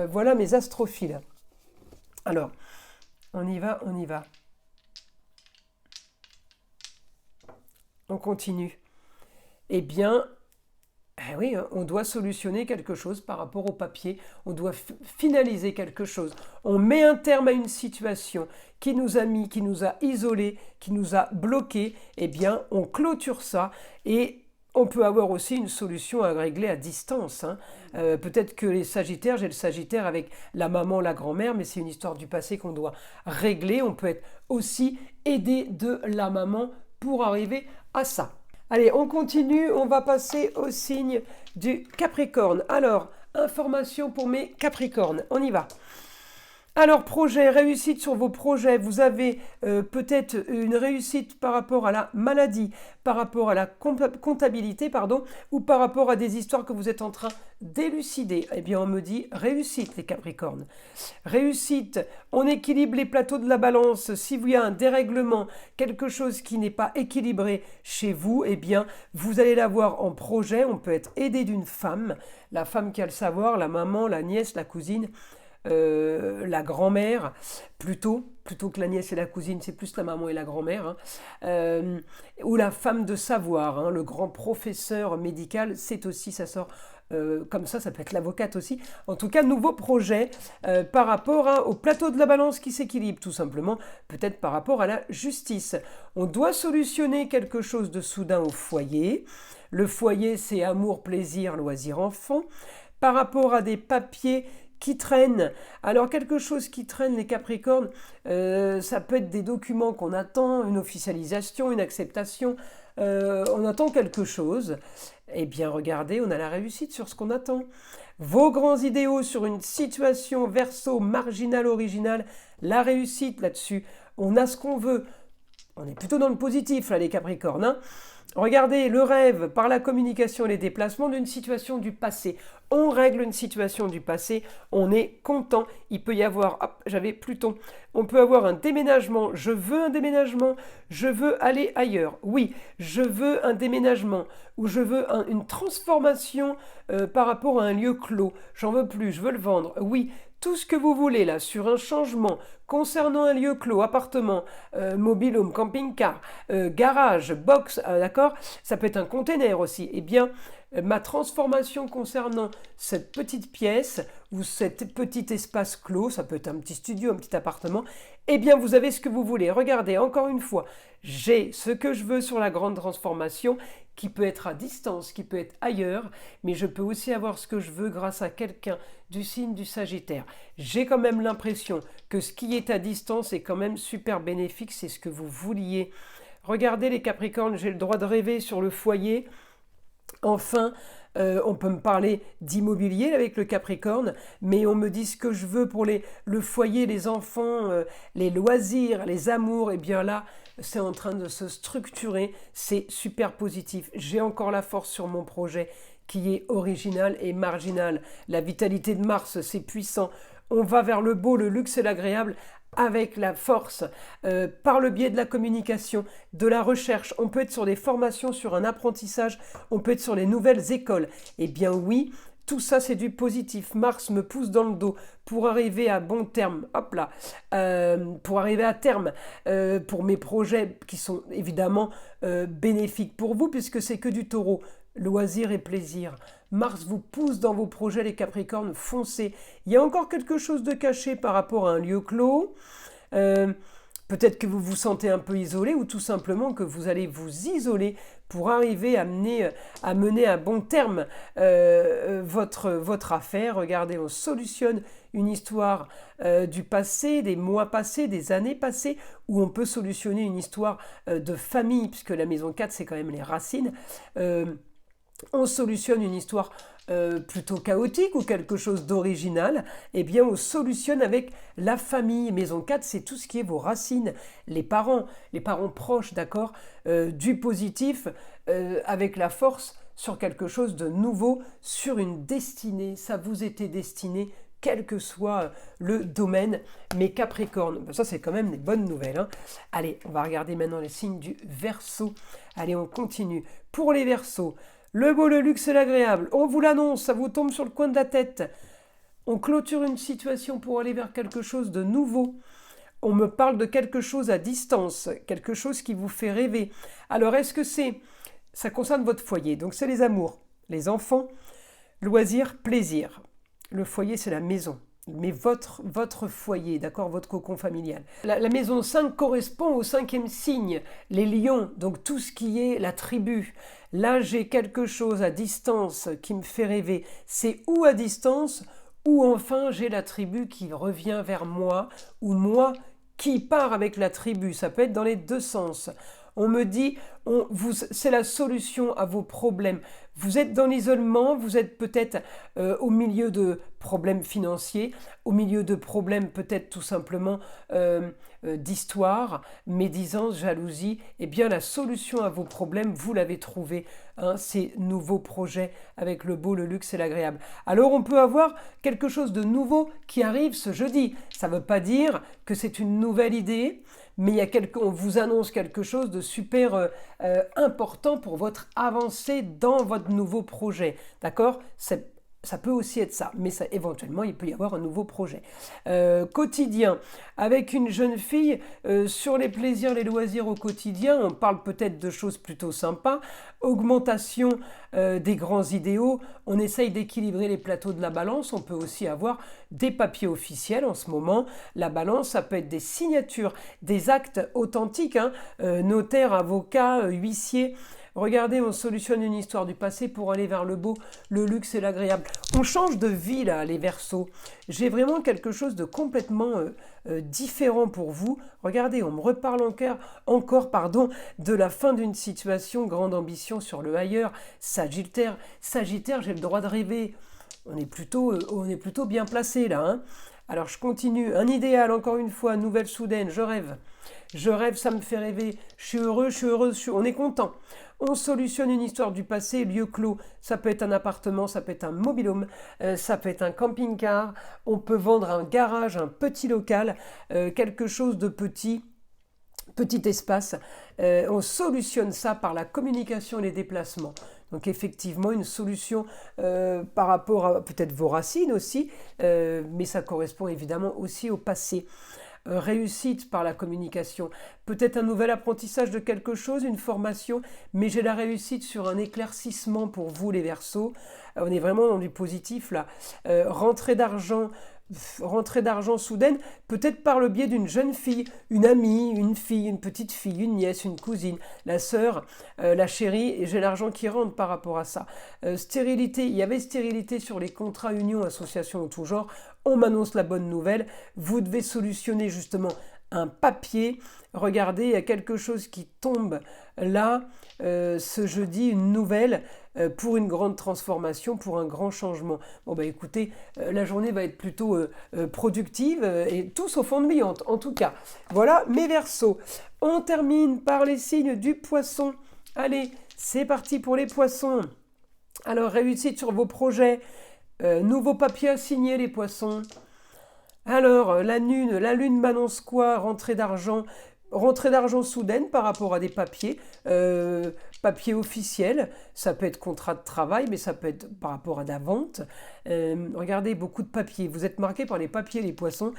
Voilà mes astrophiles. Alors, on y va. On continue. Eh bien, oui, on doit solutionner quelque chose par rapport au papier, on doit finaliser quelque chose. On met un terme à une situation qui nous a isolés, qui nous a bloqués. Eh bien, on clôture ça et on peut avoir aussi une solution à régler à distance. Hein. Peut-être que les Sagittaires, j'ai le Sagittaire avec la maman, la grand-mère, mais c'est une histoire du passé qu'on doit régler. On peut être aussi aidé de la maman pour arriver à ça. Allez, on continue, on va passer au signe du Capricorne. Alors, information pour mes Capricornes, on y va. Alors, projet, réussite sur vos projets. Vous avez peut-être une réussite par rapport à la maladie, par rapport à la comptabilité, ou par rapport à des histoires que vous êtes en train d'élucider. Eh bien, on me dit réussite, les Capricornes. Réussite, on équilibre les plateaux de la balance. Si vous y a un dérèglement, quelque chose qui n'est pas équilibré chez vous, eh bien, vous allez l'avoir en projet. On peut être aidé d'une femme, la femme qui a le savoir, la maman, la nièce, la cousine, la grand-mère, plutôt que la nièce et la cousine, c'est plus la maman et la grand-mère, hein, ou la femme de savoir, hein, le grand professeur médical, c'est aussi, ça sort comme ça peut être l'avocate aussi. En tout cas, nouveau projet par rapport au plateau de la balance qui s'équilibre, tout simplement, peut-être par rapport à la justice. On doit solutionner quelque chose de soudain au foyer. Le foyer, c'est amour, plaisir, loisir, enfant. Par rapport à des papiers qui traînent. Alors quelque chose qui traîne, les Capricornes, ça peut être des documents qu'on attend, une officialisation, une acceptation, on attend quelque chose. Eh bien regardez, on a la réussite sur ce qu'on attend. Vos grands idéaux sur une situation verso, marginale, originale, la réussite là-dessus, on a ce qu'on veut. On est plutôt dans le positif là les Capricornes, hein. Regardez le rêve par la communication et les déplacements d'une situation du passé. On règle une situation du passé, on est content. Il peut y avoir, hop, j'avais Pluton, on peut avoir un déménagement. Je veux un déménagement, je veux aller ailleurs. Oui, je veux un déménagement ou je veux une transformation par rapport à un lieu clos. J'en veux plus, je veux le vendre. Oui, tout ce que vous voulez là sur un changement concernant un lieu clos, appartement, mobile-home, camping-car, garage, box, d'accord, ça peut être un container aussi. Eh bien, ma transformation concernant cette petite pièce ou cet petit espace clos, ça peut être un petit studio, un petit appartement, eh bien vous avez ce que vous voulez. Regardez, encore une fois, j'ai ce que je veux sur la grande transformation qui peut être à distance, qui peut être ailleurs, mais je peux aussi avoir ce que je veux grâce à quelqu'un du signe du Sagittaire. J'ai quand même l'impression que ce qui est à distance est quand même super bénéfique, c'est ce que vous vouliez Regardez les Capricornes, j'ai le droit de rêver sur le foyer. Enfin, on peut me parler d'immobilier avec le Capricorne, mais on me dit ce que je veux pour le foyer, les enfants, les loisirs, les amours. Et bien là, c'est en train de se structurer, c'est super positif. J'ai encore la force sur mon projet qui est original et marginal. La vitalité de Mars, c'est puissant. On va vers le beau, le luxe et l'agréable avec la force, par le biais de la communication, de la recherche. On peut être sur des formations, sur un apprentissage, on peut être sur les nouvelles écoles. Eh bien oui, tout ça c'est du positif. Mars me pousse dans le dos pour arriver à bon terme, hop là, pour arriver à terme, pour mes projets qui sont évidemment bénéfiques pour vous puisque c'est que du taureau. Loisirs et plaisir. Mars vous pousse dans vos projets, les Capricornes, foncez. Il y a encore quelque chose de caché par rapport à un lieu clos. Peut-être que vous vous sentez un peu isolé ou tout simplement que vous allez vous isoler pour arriver à mener à bon terme votre affaire. Regardez, on solutionne une histoire du passé, des mois passés, des années passées, où on peut solutionner une histoire de famille, puisque la maison 4, c'est quand même les racines. On solutionne une histoire plutôt chaotique ou quelque chose d'original, eh bien on solutionne avec la famille. Maison 4, c'est tout ce qui est vos racines, les parents proches, d'accord, du positif avec la force sur quelque chose de nouveau, sur une destinée. Ça vous était destiné, quel que soit le domaine, mais Capricorne, ça c'est quand même des bonnes nouvelles, hein. Allez, on va regarder maintenant les signes du Verseau. Allez, on continue. Pour les Verseaux, le beau, le luxe et l'agréable, on vous l'annonce, ça vous tombe sur le coin de la tête. On clôture une situation pour aller vers quelque chose de nouveau. On me parle de quelque chose à distance, quelque chose qui vous fait rêver. Alors est-ce que ça concerne votre foyer? Donc c'est les amours, les enfants, loisirs, plaisir. Le foyer, c'est la maison. Mais votre foyer, d'accord, votre cocon familial. La maison 5 correspond au 5e signe, les lions, donc tout ce qui est la tribu. Là, j'ai quelque chose à distance qui me fait rêver. C'est ou à distance, ou enfin j'ai la tribu qui revient vers moi, ou moi qui part avec la tribu. Ça peut être dans les deux sens. On me dit, c'est la solution à vos problèmes. Vous êtes dans l'isolement, vous êtes peut-être au milieu de problèmes financiers, au milieu de problèmes peut-être tout simplement d'histoire, médisance, jalousie. Eh bien, la solution à vos problèmes, vous l'avez trouvée. Hein, ces nouveaux projets avec le beau, le luxe et l'agréable. Alors, on peut avoir quelque chose de nouveau qui arrive ce jeudi. Ça ne veut pas dire que c'est une nouvelle idée, mais on vous annonce quelque chose de super important pour votre avancée dans votre nouveau projet. D'accord ? Ça peut aussi être ça, mais éventuellement, il peut y avoir un nouveau projet. Quotidien, avec une jeune fille, sur les plaisirs, les loisirs au quotidien, on parle peut-être de choses plutôt sympas. Augmentation des grands idéaux, on essaye d'équilibrer les plateaux de la balance. On peut aussi avoir des papiers officiels en ce moment. La balance, ça peut être des signatures, des actes authentiques, hein, notaire, avocat, huissier. Regardez, on solutionne une histoire du passé pour aller vers le beau, le luxe et l'agréable. On change de vie là, les Verseaux. J'ai vraiment quelque chose de complètement différent pour vous. Regardez, on me reparle encore de la fin d'une situation, grande ambition sur le ailleurs. Sagittaire, j'ai le droit de rêver. On est plutôt bien placé là, hein. Alors je continue. Un idéal, encore une fois, nouvelle soudaine, je rêve. Je rêve, ça me fait rêver. Je suis heureux, on est content. On solutionne une histoire du passé, lieu clos. Ça peut être un appartement, ça peut être un mobil-home, ça peut être un camping-car. On peut vendre un garage, un petit local, quelque chose de petit espace. On solutionne ça par la communication et les déplacements. Donc effectivement, une solution par rapport à peut-être vos racines aussi, mais ça correspond évidemment aussi au passé. Réussite par la communication, peut-être un nouvel apprentissage de quelque chose, une formation, mais j'ai la réussite sur un éclaircissement pour vous les Verseaux. On est vraiment dans du positif là. Rentrée d'argent soudaine, peut-être par le biais d'une jeune fille, une amie, une fille, une petite fille, une nièce, une cousine, la sœur, la chérie, et j'ai l'argent qui rentre par rapport à ça. Stérilité, il y avait stérilité sur les contrats, unions, associations en tout genre. On m'annonce la bonne nouvelle, vous devez solutionner justement un papier. Regardez, il y a quelque chose qui tombe là, ce jeudi, une nouvelle pour une grande transformation, pour un grand changement. Bon bah écoutez, la journée va être plutôt productive et tous au fond de mi en tout cas. Voilà mes Verseaux. On termine par les signes du Poisson. Allez, c'est parti pour les Poissons. Alors réussite sur vos projets, nouveau papier à signer les Poissons. Alors la lune m'annonce quoi? Rentrée d'argent soudaine par rapport à des papiers, papiers officiels, ça peut être contrat de travail, mais ça peut être par rapport à de la vente. Regardez, beaucoup de papiers, vous êtes marqués par les papiers, les Poissons.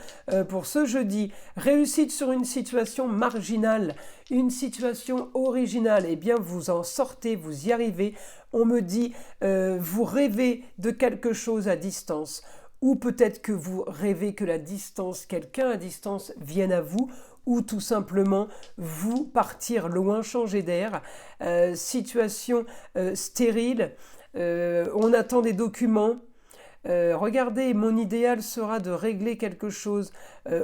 Pour ce jeudi, réussite sur une situation marginale, une situation originale, eh bien vous en sortez, vous y arrivez. On me dit, vous rêvez de quelque chose à distance, ou peut-être que vous rêvez que la distance, quelqu'un à distance vienne à vous, ou tout simplement vous partir loin, changer d'air. Situation stérile, on attend des documents. Regardez, mon idéal sera de régler quelque chose.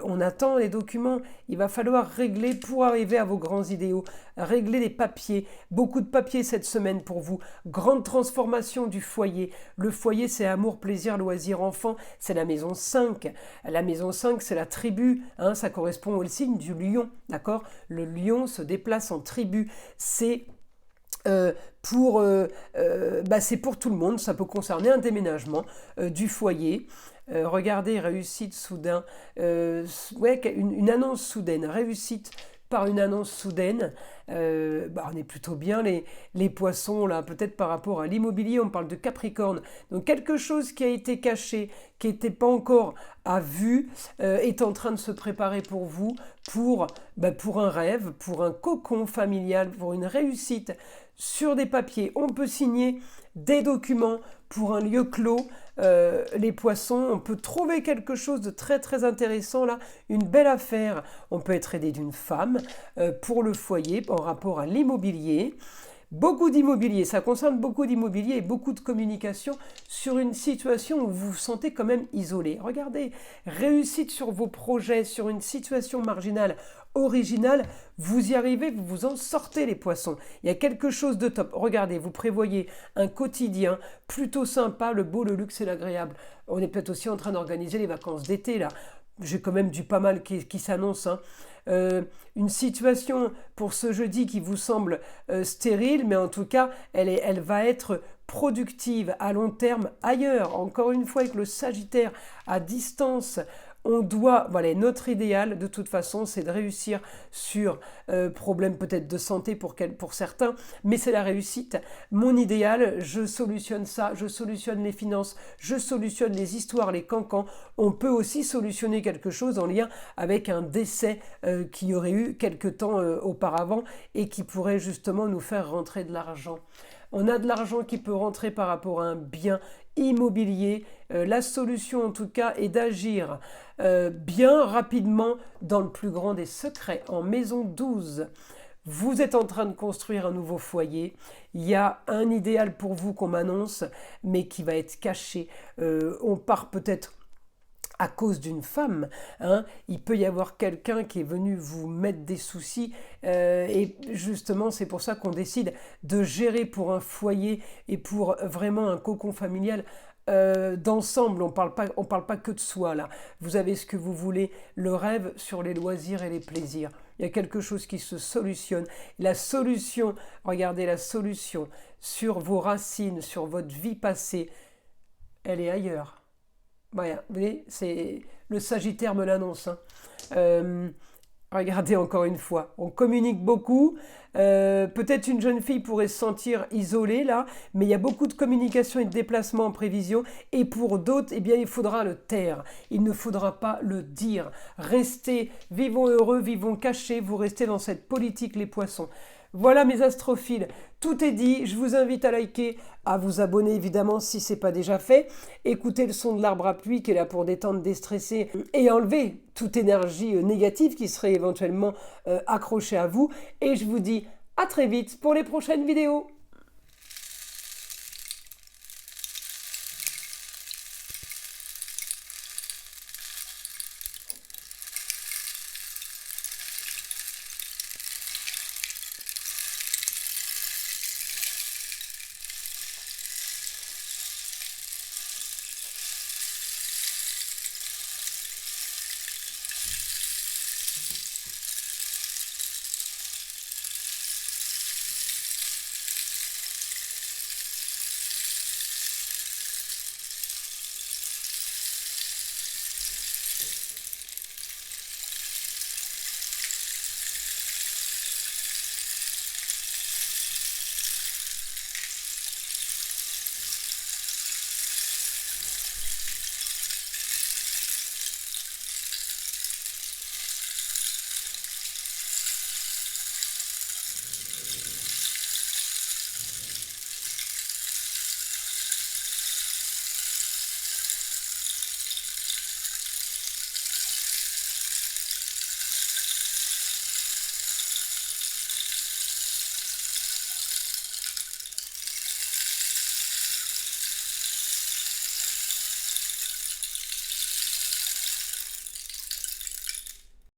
On attend les documents, il va falloir régler pour arriver à vos grands idéaux. Régler les papiers, beaucoup de papiers cette semaine pour vous. Grande transformation du foyer. Le foyer, c'est amour, plaisir, loisir, enfant. C'est la maison 5. La maison 5, c'est la tribu. Hein, ça correspond au signe du lion. D'accord? Le lion se déplace en tribu. C'est c'est pour tout le monde, ça peut concerner un déménagement du foyer. Regardez, réussite soudain, une annonce soudaine, réussite par une annonce soudaine. On est plutôt bien les Poissons là, peut-être par rapport à l'immobilier, on parle de Capricorne. Donc quelque chose qui a été caché, qui n'était pas encore à vue, est en train de se préparer pour vous, pour un rêve, pour un cocon familial, pour une réussite. Sur des papiers, on peut signer des documents pour un lieu clos. Les Poissons, on peut trouver quelque chose de très très intéressant là, une belle affaire. On peut être aidé d'une femme pour le foyer en rapport à l'immobilier. Beaucoup d'immobilier, ça concerne beaucoup d'immobilier et beaucoup de communication sur une situation où vous vous sentez quand même isolé. Regardez, réussite sur vos projets, sur une situation marginale, originale, vous y arrivez, vous vous en sortez les Poissons. Il y a quelque chose de top. Regardez, vous prévoyez un quotidien plutôt sympa, le beau, le luxe et l'agréable. On est peut-être aussi en train d'organiser les vacances d'été là. J'ai quand même du pas mal qui s'annonce. Hein. Une situation pour ce jeudi qui vous semble stérile, mais en tout cas, elle va être productive à long terme ailleurs. Encore une fois, avec le Sagittaire à distance, notre idéal de toute façon, c'est de réussir sur problème peut-être de santé pour certains, mais c'est la réussite. Mon idéal, je solutionne ça, je solutionne les finances, je solutionne les histoires, les cancans. On peut aussi solutionner quelque chose en lien avec un décès qui y aurait eu quelque temps auparavant et qui pourrait justement nous faire rentrer de l'argent. On a de l'argent qui peut rentrer par rapport à un bien immobilier. La solution en tout cas est d'agir bien rapidement dans le plus grand des secrets, en maison 12. Vous êtes en train de construire un nouveau foyer. Il y a un idéal pour vous qu'on m'annonce, mais qui va être caché. On part peut-être à cause d'une femme, hein. Il peut y avoir quelqu'un qui est venu vous mettre des soucis et justement c'est pour ça qu'on décide de gérer pour un foyer et pour vraiment un cocon familial d'ensemble. On parle pas que de soi là. Vous avez ce que vous voulez, le rêve sur les loisirs et les plaisirs. Il y a quelque chose qui se solutionne. La solution, regardez la solution sur vos racines, sur votre vie passée, elle est ailleurs. Voilà, vous voyez, c'est le Sagittaire me l'annonce. Hein. Regardez encore une fois, on communique beaucoup. Peut-être une jeune fille pourrait se sentir isolée là, mais il y a beaucoup de communication et de déplacement en prévision. Et pour d'autres, eh bien, il faudra le taire. Il ne faudra pas le dire. Restez, vivons heureux, vivons cachés. Vous restez dans cette politique, les Poissons. Voilà mes astrophiles, tout est dit, je vous invite à liker, à vous abonner évidemment si ce n'est pas déjà fait, écoutez le son de l'arbre à pluie qui est là pour détendre, déstresser et enlever toute énergie négative qui serait éventuellement accrochée à vous, et je vous dis à très vite pour les prochaines vidéos.